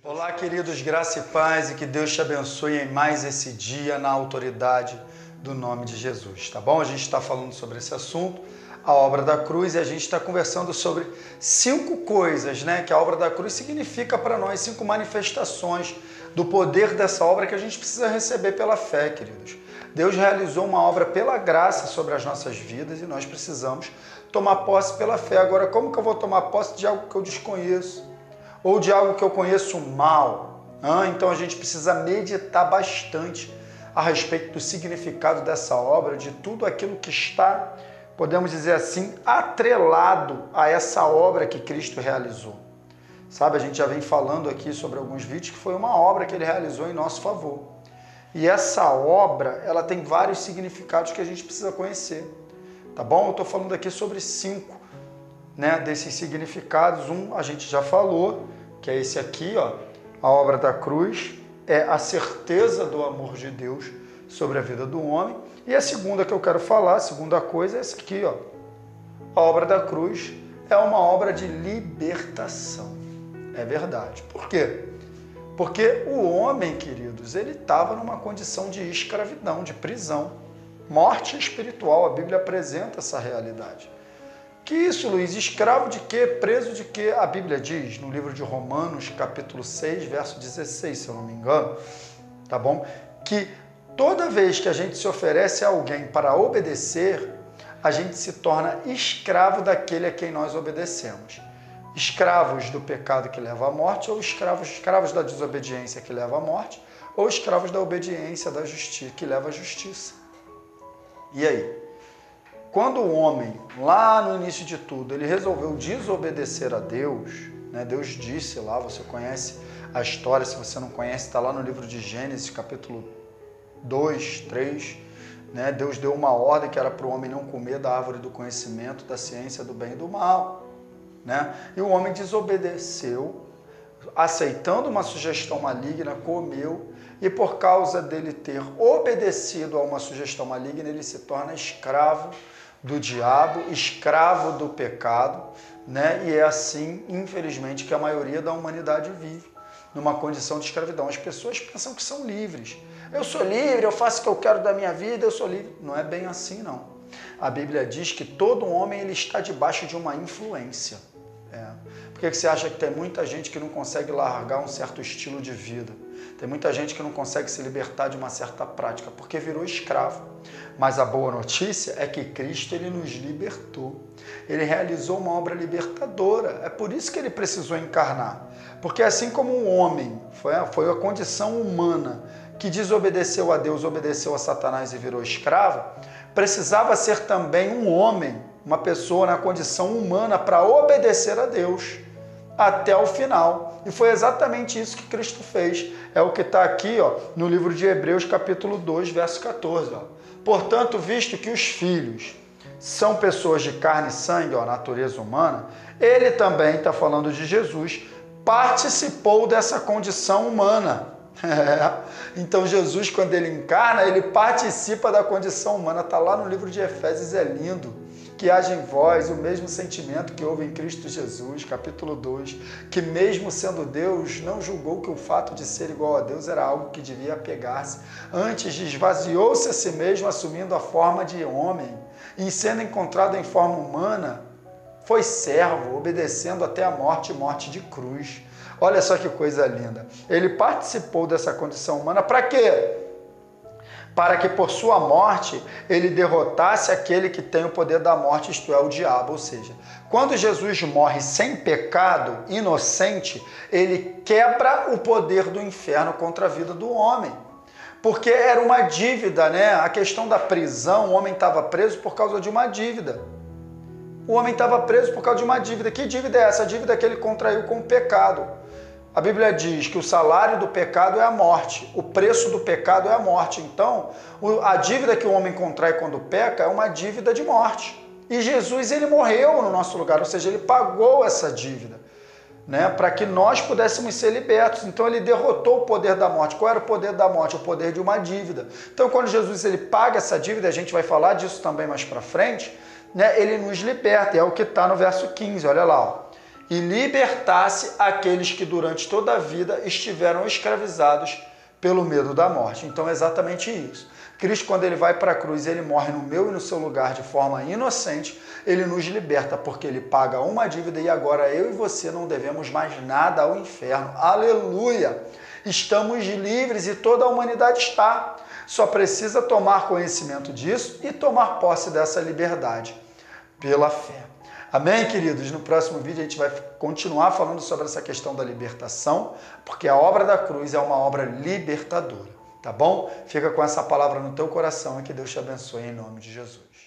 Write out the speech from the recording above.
Olá, queridos, graça e paz, e que Deus te abençoe em mais esse dia na autoridade do nome de Jesus, tá bom? A gente está falando sobre esse assunto, a obra da cruz, e a gente está conversando sobre 5 coisas, né, que a obra da cruz significa para nós, 5 manifestações do poder dessa obra que a gente precisa receber pela fé, queridos. Deus realizou uma obra pela graça sobre as nossas vidas e nós precisamos tomar posse pela fé. Agora, como que eu vou tomar posse de algo que eu desconheço? Ou de algo que eu conheço mal? Então a gente precisa meditar bastante a respeito do significado dessa obra, de tudo aquilo que está, podemos dizer assim, atrelado a essa obra que Cristo realizou. Sabe, a gente já vem falando aqui sobre alguns vídeos que foi uma obra que ele realizou em nosso favor. E essa obra, ela tem vários significados que a gente precisa conhecer, tá bom? Eu estou falando aqui sobre 5, né, desses significados. Um a gente já falou, que é esse aqui, ó, a obra da cruz é a certeza do amor de Deus sobre a vida do homem. E a segunda que eu quero falar, a segunda coisa é essa aqui, ó, a obra da cruz é uma obra de libertação. É verdade. Por quê? Porque o homem, queridos, ele estava numa condição de escravidão, de prisão, morte espiritual. A Bíblia apresenta essa realidade. Que isso, Luiz? Escravo de quê? Preso de quê? A Bíblia diz no livro de Romanos, capítulo 6, verso 16, se eu não me engano, tá bom? Que toda vez que a gente se oferece a alguém para obedecer, a gente se torna escravo daquele a quem nós obedecemos. Escravos do pecado que leva à morte, ou escravos da desobediência que leva à morte, ou escravos da obediência da justiça que leva à justiça. E aí? Quando o homem, lá no início de tudo, ele resolveu desobedecer a Deus, né? Deus disse lá, você conhece a história, se você não conhece, está lá no livro de Gênesis, capítulo 2, 3, né? Deus deu uma ordem que era para o homem não comer da árvore do conhecimento, da ciência do bem e do mal, né? E o homem desobedeceu, aceitando uma sugestão maligna, comeu, e por causa dele ter obedecido a uma sugestão maligna, ele se torna escravo do diabo, escravo do pecado, né? E é assim, infelizmente, que a maioria da humanidade vive, numa condição de escravidão. As pessoas pensam que são livres. Eu sou livre, eu faço o que eu quero da minha vida, eu sou livre. Não é bem assim, não. A Bíblia diz que todo homem ele está debaixo de uma influência. Por que você acha que tem muita gente que não consegue largar um certo estilo de vida? Tem muita gente que não consegue se libertar de uma certa prática, porque virou escravo. Mas a boa notícia é que Cristo ele nos libertou. Ele realizou uma obra libertadora. É por isso que ele precisou encarnar. Porque assim como um homem, foi a condição humana que desobedeceu a Deus, obedeceu a Satanás e virou escravo, precisava ser também um homem, uma pessoa na condição humana para obedecer a Deus até o final. E foi exatamente isso que Cristo fez. É o que está aqui, ó, no livro de Hebreus, capítulo 2, verso 14. Ó. Portanto, visto que os filhos são pessoas de carne e sangue, ó, natureza humana, ele também, está falando de Jesus, participou dessa condição humana. Então Jesus, quando ele encarna, ele participa da condição humana. Está lá no livro de Efésios, é lindo. Que haja em vós o mesmo sentimento que houve em Cristo Jesus, capítulo 2, que mesmo sendo Deus, não julgou que o fato de ser igual a Deus era algo que devia apegar-se. Antes esvaziou-se a si mesmo, assumindo a forma de homem, e sendo encontrado em forma humana, foi servo, obedecendo até a morte e morte de cruz. Olha só que coisa linda. Ele participou dessa condição humana para quê? Para que por sua morte ele derrotasse aquele que tem o poder da morte, isto é, o diabo. Ou seja, quando Jesus morre sem pecado, inocente, ele quebra o poder do inferno contra a vida do homem. Porque era uma dívida, né? A questão da prisão, o homem estava preso por causa de uma dívida. O homem estava preso por causa de uma dívida. Que dívida é essa? A dívida que ele contraiu com o pecado. A Bíblia diz que o salário do pecado é a morte, o preço do pecado é a morte. Então, a dívida que o homem contrai quando peca é uma dívida de morte. E Jesus, ele morreu no nosso lugar, ou seja, ele pagou essa dívida, né, para que nós pudéssemos ser libertos. Então, ele derrotou o poder da morte. Qual era o poder da morte? O poder de uma dívida. Então, quando Jesus ele paga essa dívida, a gente vai falar disso também mais para frente, né, ele nos liberta. É o que está no verso 15, olha lá, ó. e libertasse aqueles que durante toda a vida estiveram escravizados pelo medo da morte. Então é exatamente isso. Cristo, quando ele vai para a cruz, ele morre no meu e no seu lugar de forma inocente, ele nos liberta porque ele paga uma dívida e agora eu e você não devemos mais nada ao inferno. Aleluia! Estamos livres e toda a humanidade está. Só precisa tomar conhecimento disso e tomar posse dessa liberdade pela fé. Amém, queridos? No próximo vídeo a gente vai continuar falando sobre essa questão da libertação, porque a obra da cruz é uma obra libertadora, tá bom? Fica com essa palavra no teu coração e que Deus te abençoe em nome de Jesus.